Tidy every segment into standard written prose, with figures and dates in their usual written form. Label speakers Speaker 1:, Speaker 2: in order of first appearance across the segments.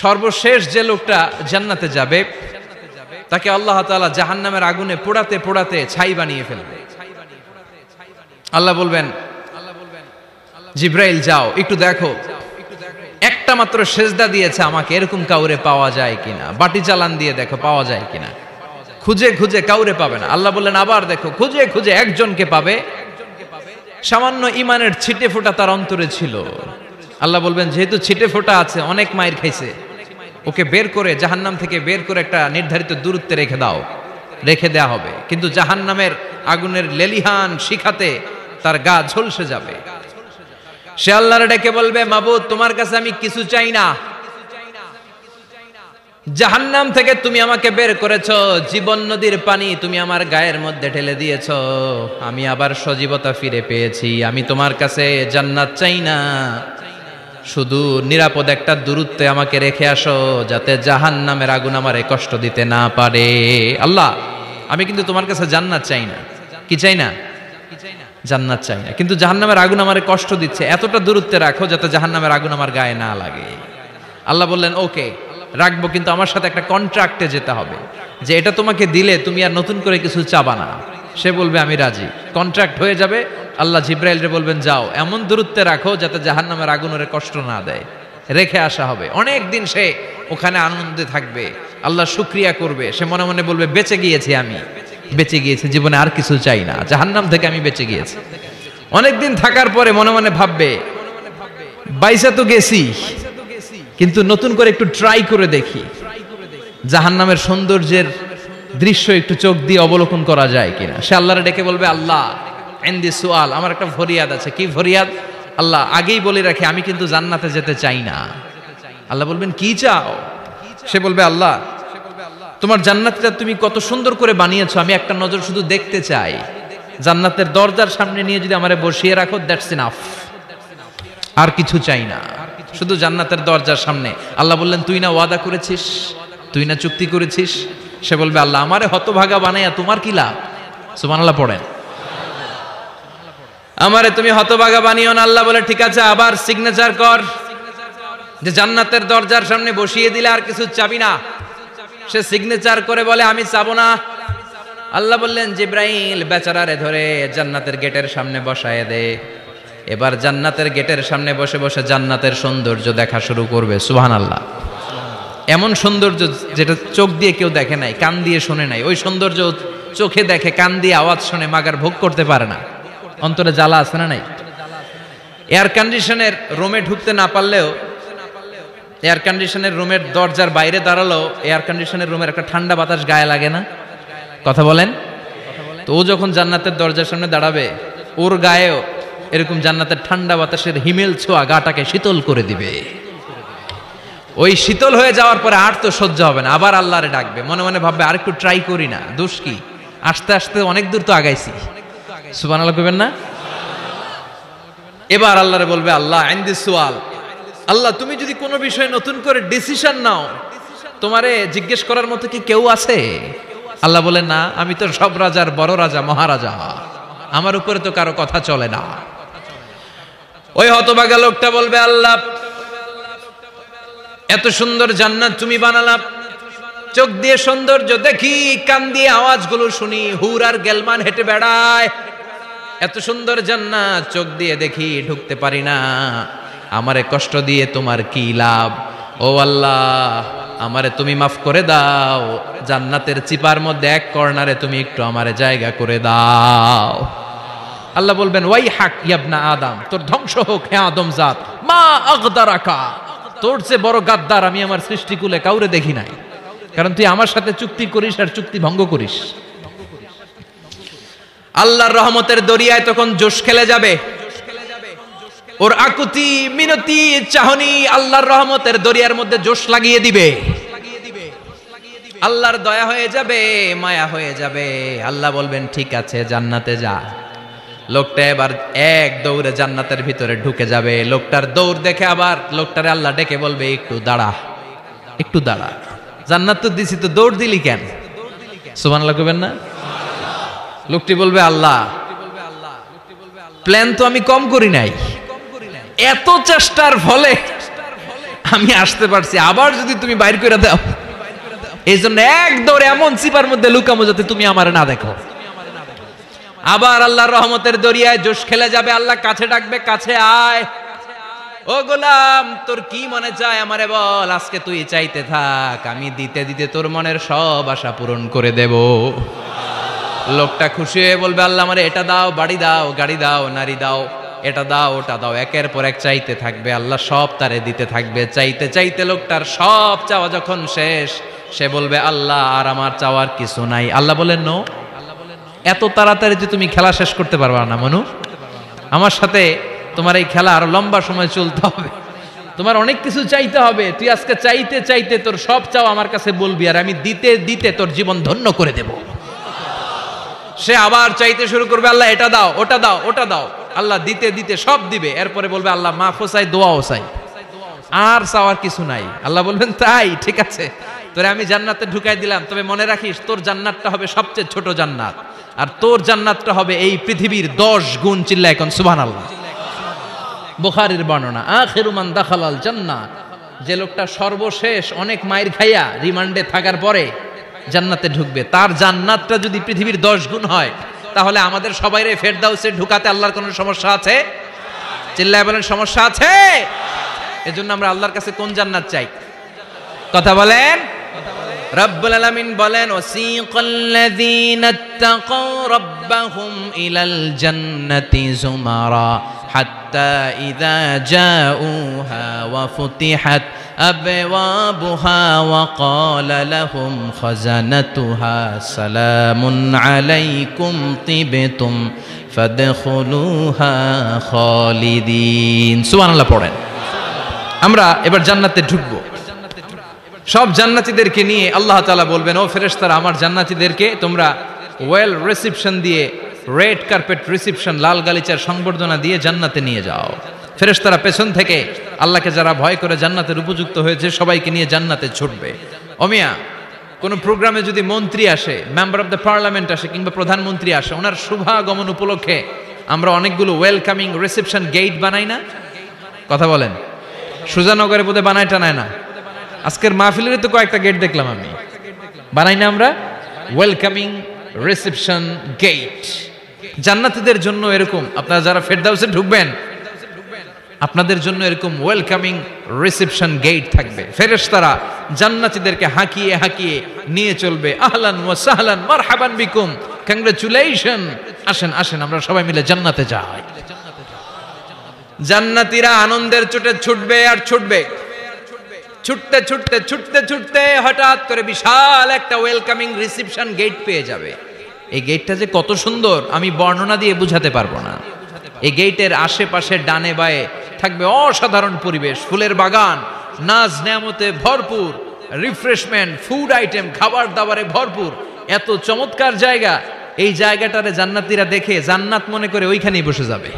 Speaker 1: সর্বশেষ যে লোকটা জান্নাতে যাবে তাকে আল্লাহ তাআলা জাহান্নামের আগুনে পোড়াতে পোড়াতে ছাই বানিয়ে ফেলবে। আল্লাহ বলবেন, জিব্রাইল যাও একটু দেখো, একটা মাত্র সেজদা দিয়েছে আমাকে, এরকম কাউরে পাওয়া যায় কিনা। বাটি চালান দিয়ে দেখো পাওয়া যায় কিনা। খুঁজে খুঁজে কাউরে পাবে না। আল্লাহ বললেন আবার দেখো, খুঁজে খুঁজে একজনকে পাবে, সামান্য ইমানের ছিটে ফোঁটা তার অন্তরে ছিল। আল্লাহ বলবেন যেহেতু ছিটে ফোঁটা আছে, অনেক মায়ের খাইছে, ওকে বের করে জাহান্নাম থেকে বের করে একটা নির্ধারিত দূরত্বে রেখে দাও। রেখে দেয়া হবে, কিন্তু জাহান্নামের আগুনের লেলিহান শিখাতে তার গা ঝলসে যাবে। সে আল্লাহর ডেকে বলবে, মাবুদ তোমার কাছে আমি কিছু চাই না, জাহান্নাম থেকে তুমি আমাকে বের করেছো, জীবন নদীর পানি তুমি আমার গায়ের মধ্যে ঢেলে দিয়েছো, আমি আবার সজীবতা ফিরে পেয়েছি, আমি তোমার কাছে জান্নাত চাই না, শুধু নিরাপদ একটা দূরত্বে আমাকে রেখে আসো, যাতে জাহান্নামের আগুন আমারে কষ্ট দিতে না পারে। আল্লাহ আমি কিন্তু তোমার কাছে জান্নাত চাই না। কি চাই না? জান্নাত চাই না, কিন্তু জাহান্নামের আগুন আমারে কষ্ট দিচ্ছে, এতটা দূরত্বে রাখো যাতে জাহান্নামের আগুন আমার গায়ে না লাগে। আল্লাহ বললেন ওকে রাখবো, কিন্তু আমার সাথে একটা কন্ট্রাক্টে যেতে হবে, যে এটা তোমাকে দিলে তুমি আর নতুন করে কিছু চাবা না। সে বলবে আমি রাজি, কন্ট্রাক্ট হয়ে যাবে। আল্লাহ জিব্রাইলরে বলবেন যাও এমন দূরত্বে রাখো যাতে জাহান্নামের আগুন ওরে কষ্ট না দেয়। রেখে আসা হবে, অনেক দিন সে ওখানে আনন্দে থাকবে, আল্লাহ শুকরিয়া করবে, সে মনে মনে বলবে বেঁচে গিয়েছি, আমি বেঁচে গিয়েছি, জীবনে আর কিছু চাই না, জাহান্নাম থেকে আমি বেঁচে গিয়েছি। অনেকদিন থাকার পরে মনে মনে ভাববে বাইসা তো গেছি, কিন্তু নতুন করে একটু ট্রাই করে দেখি, জাহান্নামের সৌন্দর্যের দৃশ্য একটু চোখ দিয়ে অবলোকন করা যায় কিনা। সে আল্লাহরে ডেকে বলবে আল্লাহ ইনদি সুআল, আমার একটা ফরিয়াদ আছে। কি ফরিয়াদ? আল্লাহ আগেই বলে রাখি আমি কিন্তু জান্নাতে যেতে চাই না। আল্লাহ বলবেন কি চাও? সে বলবে আল্লাহ তোমার জান্নাতটা তুমি কত সুন্দর করে বানিয়েছো, আমি একটা নজর শুধু দেখতে চাই, জান্নাতের দরজার সামনে নিয়ে যদি আমারে বসিয়ে রাখো, দ্যাটস ইনাফ, আর কিছু চাই না, শুধু জান্নাতের দরজার সামনে। আল্লাহ বললেন তুই না ওয়াদা করেছিস, তুই না চুক্তি করেছিস। সে বলবে আল্লাহ আমারে হতভাগা বানাইয়া তোমার কি লাভ? সুবহানাল্লাহ পড়েন। আমারে তুমি হতভাগা বানিও না। আল্লাহ বলে ঠিক আছে, আবার সিগনেচার কর যে জান্নাতের দরজার সামনে বসিয়ে দিলে আর কিছু চাবি না। সে সিগনেচার করে বলে আমি চাবো না। আল্লাহ বললেন জিব্রাইল বেচারারে ধরে জান্নাতের গেটের সামনে বসায় দে। এবার জান্নাতের গেটের সামনে বসে বসে জান্নাতের সৌন্দর্য দেখা শুরু করবে। সুবহানাল্লাহ। এমন সৌন্দর্য যেটা চোখ দিয়ে কেউ দেখে নাই, কান দিয়ে শোনে নাই, ওই সৌন্দর্য চোখে দেখে, কান দিয়ে আওয়াজ শুনে মাগার ভোগ করতে পারে না। অন্তরে জ্বালা আছে না নাই? এয়ার কন্ডিশনের রুমে ঢুকতে না পারলেও, এয়ার কন্ডিশনের রুমের দরজার বাইরে দাঁড়ালো, এয়ার কন্ডিশনের রুমের একটা ঠান্ডা বাতাস গায়ে লাগে না? কথা বলেন। তো ও যখন জান্নাতের দরজার সামনে দাঁড়াবে, ওর গায়েও এরকম জান্নাতের ঠান্ডা বাতাসের হিমেল ছোঁয়া গাটাকে শীতল করে দিবে। ওই শীতল হয়ে যাওয়ার পরে আর তো সহ্য হবে না, আবার আল্লাহরে ডাকবে, মনে মনে ভাববে আর একটু ট্রাই করি না, দোষ কি, আস্তে আস্তে অনেক দূর তো আগাইছি। সুবহানাল্লাহ কইবেন না? এবার আল্লাহরে বলবে আল্লাহ ইনদি সুআল, আল্লাহ তুমি যদি কোনো বিষয়ে নতুন করে ডিসিশন নাও, তোমারে জিজ্ঞেস করার মতো কি কেউ আছে? আল্লাহ বলেন না, আমি তো সব রাজার বড় রাজা, মহারাজা, আমার উপরে তো কারো কথা চলে না। ওই হতভাগা লোকটা বলবে আল্লাহ এত সুন্দর জান্নাত তুমি বানালাম, চোখ দিয়ে সৌন্দর্য দেখি, কান দিয়ে আওয়াজগুলো শুনি, হুর আর গেলমান হেঁটে বেড়ায়, এত সুন্দর জান্নাত চোখ দিয়ে দেখি, ঢুকতে পারি না, আমারে কষ্ট দিয়ে তোমার কি লাভ? ও আল্লাহ আমারে তুমি মাফ করে দাও, জান্নাতের চিপার মধ্যে এক কর্নারে তুমি একটু আমারে জায়গা করে দাও। আল্লাহ বলবেন ওয়াই হাক ইবনা আদম, তোর ধ্বংস হোক হে আদম জাত, মা আগদারাকা, তোর চেয়ে বড় গাদ্দার আমি আমার সৃষ্টিকুলে কাউরে দেখি নাই, কারণ তুই আমার সাথে চুক্তি করিস আর চুক্তি ভঙ্গ করিস। আল্লাহর রহমতের দরিয়ায় তখন জোশ খেলে যাবে, ওর আকুতি মিনতি চাহনি আল্লাহর রহমতের দরিয়ার মধ্যে জোশ লাগিয়ে দিবে। আল্লাহর দয়া হয়ে যাবে, মায়া হয়ে যাবে। আল্লাহ বলবেন ঠিক আছে জান্নাতে যা। লোকটা এবার এক দৌড়ে জান্নাতের ভিতরে ঢুকে যাবে। লোকটার দৌড় দেখে আবার লোকটারে আল্লাহ ডেকে বলবে একটু দাঁড়া, একটু দাঁড়া, জান্নাত তো দিছি, তো দৌড় দিলি কেন? সুবহানাল্লাহ কইবেন না? লোকটি বলবে আল্লাহ প্ল্যান তো আমি কম করি নাই, এত চেষ্টার ফলে আমি আসতে পারছি, আবার যদি তুমি বাইর করে দাও, এই জন্য এক দৌড়ে এমন চিপার মধ্যে লুকামো যাতে তুমি আমার না দেখো। আবার আল্লাহর রহমতের দরিয়ায় জোশ খেলে যাবে, আল্লাহ কাছে ডাকবে, কাছে আয়, ও গোলাম তোর কি মনে চায় আমারে বল, আজকে তুই চাইতে থাক, আমি দিতে দিতে তোর মনের সব আশা পূরণ করে দেব। লোকটা খুশি হয়ে বলবে, আল্লাহ আমারে এটা দাও, বাড়ি দাও, গাড়ি দাও, নারী দাও, এটা দাও, ওটা দাও, একের পর এক চাইতে থাকবে, আল্লাহ সব তারে দিতে থাকবে। চাইতে চাইতে লোকটার সব চাওয়া যখন শেষ, সে বলবে, আল্লাহ আর আমার চাওয়ার কিছু নাই। আল্লাহ বলেন, নো, এত তাড়াতাড়ি যে তুমি খেলা শেষ করতে পারবা না মনু, আমার সাথে তোমার এই খেলা আরো লম্বা সময় চলতে হবে, তোমার অনেক কিছু চাইতে হবে। তুই আজকে চাইতে চাইতে তোর সব চাও আমার কাছে বলবি, আর আমি দিতে দিতে তোর জীবন ধন্য করে দেব। সে আবার চাইতে শুরু করবে, আল্লাহ এটা দাও, ওটা দাও, ওটা দাও, আল্লাহ দিতে দিতে সব দিবে। এরপরে বলবে, আল্লাহ মাফও চাই, দোয়াও চাই, আর চাওয়ার কিছু নাই। আল্লাহ বলবেন, তাই ঠিক আছে, তোরে আমি জান্নাতে ঢুকাই দিলাম, তবে মনে রাখিস তোর জান্নাতটা হবে সবচেয়ে ছোট জান্নাত, আর তোর জান্নাতটা হবে এই পৃথিবীর 10 গুণ। চিল্লা এখন সুবহানাল্লাহ। বুখারীর বর্ণনা, আখিরু মান দাখালাল জান্নাহ, যে লোকটা সর্বশেষ অনেক মাইর খাইয়া রিমান্ডে থাকার পরে জান্নাতে ঢুকবে, তার জান্নাতটা যদি পৃথিবীর 10 গুণ হয়, তাহলে আমাদের সবাইরে ফেরদাউসে ঢুকাতে আল্লাহর কোনো সমস্যা আছে? চিল্লায় বলেন, সমস্যা আছে? এজন্য আমরা আল্লাহর কাছে কোন জান্নাত চাই? কথা বলেন। রব্বুল আলামিন বলেন, ওয়াসিকাল্লাযীনা ইত্তাকাউ রাব্বাহুম ইলাল জান্নাতি যুমারা হাত্তা ইযা জাউহা ওয়া ফুতিহাত আবওয়াবুহা ওয়া ক্বালা লাহুম খাজানাতুহা সালামুন আলাইকুম তিবতুম ফাদখুলুহা খালিদিন। সুবহানাল্লাহ পড়েন। আমরা এবার জান্নাতে ঢুকবো। সব জান্নাতীদেরকে নিয়ে আল্লাহ তাআলা বলবেন, ও ফেরেশতারা, আমার জান্নাতীদেরকে তোমরা ওয়েল রিসিপশন দিয়ে, রেড কার্পেট রিসিপশন, লাল গালিচার সংবর্ধনা দিয়ে জান্নাতে নিয়ে যাও। ফেরেশতারা পেছন থেকে আল্লাহকে যারা ভয় করে জান্নাতের উপযুক্ত হয়েছে সবাইকে নিয়ে জান্নাতে ছুটবে। ওমিয়া, কোনো প্রোগ্রামে যদি মন্ত্রী আসে, মেম্বার অফ দ্য পার্লামেন্ট আসে, কিংবা প্রধানমন্ত্রী আসে, ওনার শুভাগমন উপলক্ষে আমরা অনেকগুলো ওয়েলকামিং রিসেপশন গেট বানাই না? কথা বলেন। সুজানগরে বোধহয় বানায় টানায় না? আজকের মাহফিলের তো কয়েকটা গেট দেখলাম আমি, বানাই না আমরা? Welcoming reception gate. জান্নাতীদের জন্য এরকম, আপনারা যারা ফেরদাউসে ঢুকবেন আপনাদের জন্য এরকম ওয়েলকামিং রিসেপশন গেট থাকবে। ফেরেশতারা জান্নাতীদেরকে হাঁকিয়ে হাঁকিয়ে নিয়ে চলবে, আহলান ওয়া সাহলান মারহাবান বিকুম, কংগ্রাচুলেশন, আসেন আসেন আমরা সবাই মিলে জান্নাতে যাই। জান্নাতীরা আনন্দের চোটে ছুটবে আর ছুটবে, ছুটতে ছুটতে ছুটতে ছুটতে হঠাৎ করে বিশাল একটা ওয়েলকামিং রিসেপশন গেট পেয়ে যাবে। এই গেটটা যে কত সুন্দর আমি বর্ণনা দিয়ে বুঝাতে পারবো না। এই গেটের আশেপাশে ডানে বায়ে থাকবে অসাধারণ পরিবেশ, ফুলের বাগান, নাজ নেয়ামতে ভরপুর, রিফ্রেশমেন্ট, ফুড আইটেম, খাবার দাবারে ভরপুর, এত চমৎকার জায়গা। এই জায়গাটারে জান্নাতীরা দেখে জান্নাত মনে করে ওইখানেই বসে যাবে।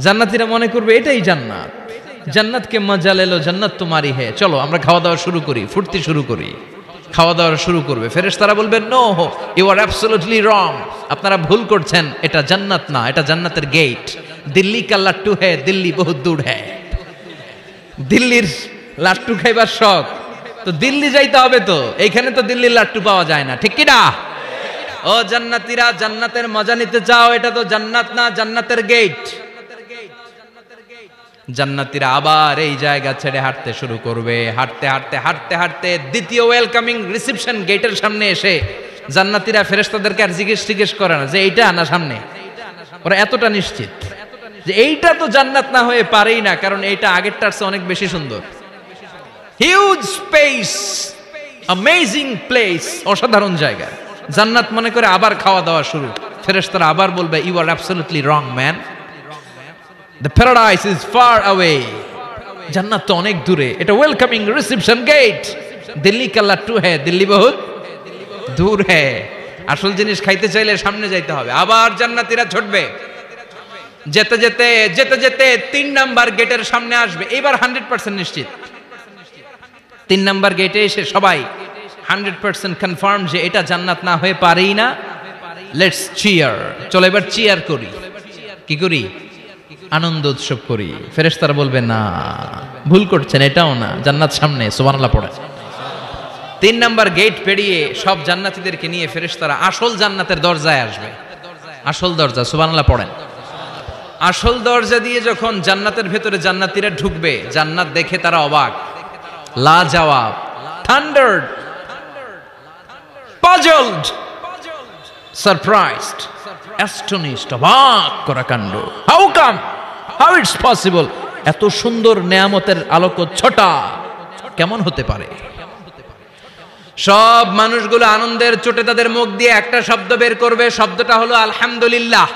Speaker 1: জান্নাতীরা মনে করবে এটাই জান্নাত, জান্নাতকে মজা লেলো, জান্নাত তোমারই হে, চলো আমরা খাওয়া দাওয়া শুরু করি, ফুর্তি শুরু করি। খাওয়া দাওয়া শুরু করবে। ফেরেশতারা বলবেন, no, you are absolutely wrong, আপনারা ভুল করছেন, এটা জান্নাত না, এটা জান্নাতের গেট। দিল্লি কা লাট্টু হ্যায়, দিল্লি বহুত দূর হ্যায়। দিল্লির লাট্টু খাইবার শখ তো দিল্লি যাইতে হবে, তো এইখানে তো দিল্লির লাট্টু পাওয়া যায় না, ঠিক কি না? ও জান্নাতীরা, জান্নাতের মজা নিতে চাও? এটা তো জান্নাত না, জান্নাতের গেট। জান্নাতীরা আবার এই জায়গা ছেড়ে হাঁটতে শুরু করবে। হাঁটতে হাঁটতে হাঁটতে হাঁটতে দ্বিতীয় ওয়েলকামিং রিসেপশন গেটের সামনে এসে জান্নাতীরা ফেরেশতাদেরকে আর জিজ্ঞেস করে না যে এইটা না সামনে, ওরা এতটা নিশ্চিত যে এইটা তো জান্নাত না হয়ে পারেই না, কারণ এইটা আগেরটার চেয়ে অনেক বেশি সুন্দর। হিউজ স্পেস, অ্যামেজিং প্লেস, অসাধারণ জায়গা। জান্নাত মনে করে আবার খাওয়া দাওয়া শুরু। ফেরেশতারা আবার বলবে, you are absolutely wrong man, the paradise is far away, জান্নাত তো অনেক দূরে, এটা ওয়েলকামিং রিসেপশন গেট। দিল্লি কা লাট্টু হ্যায়, দিল্লি বহুত দূর হ্যায়। আসল জিনিস খাইতে চাইলে সামনে যাইতে হবে। আবার জান্নাতীরা ছুটবে, যেতে যেতে যেতে যেতে 3 নাম্বার গেটের সামনে আসবে। এবার 100% নিশ্চিত। 3 নাম্বার গেটে এসে সবাই 100% কনফার্ম যে এটা জান্নাত না হয়ে পারেই না। লেটস চিয়ার, চলো এবার চিয়ার করি। কি করি? আনন্দ উৎসব করি। ফেরেশতারা বলবে না, ভুল করছেন, এটাও না, জান্নাত সামনে, সুবহানাল্লাহ পড়ে। 3 নাম্বার গেট পেরিয়ে সব জান্নাতীদেরকে নিয়ে ফেরেশতারা আসল জান্নাতের দরজায় আসবে। আসল দরজা, সুবহানাল্লাহ পড়েন। আসল দরজা দিয়ে যখন জান্নাতের ভেতরে জান্নাতীরা ঢুকবে, জান্নাত দেখে তারা অবাক, লাজবাব, থান্ডার্ড, পাজলড, সারপ্রাইজড, অ্যাস্টনিশড, অবাক করা কাণ্ড। How come, how it's possible, এত সুন্দর নেয়ামতের আলোকচ্ছটা কেমন হতে পারে? সব মানুষগুলো আনন্দের চোটে তাদের মুখ দিয়ে একটা শব্দ বের করবে, শব্দটা হলো আলহামদুলিল্লাহ।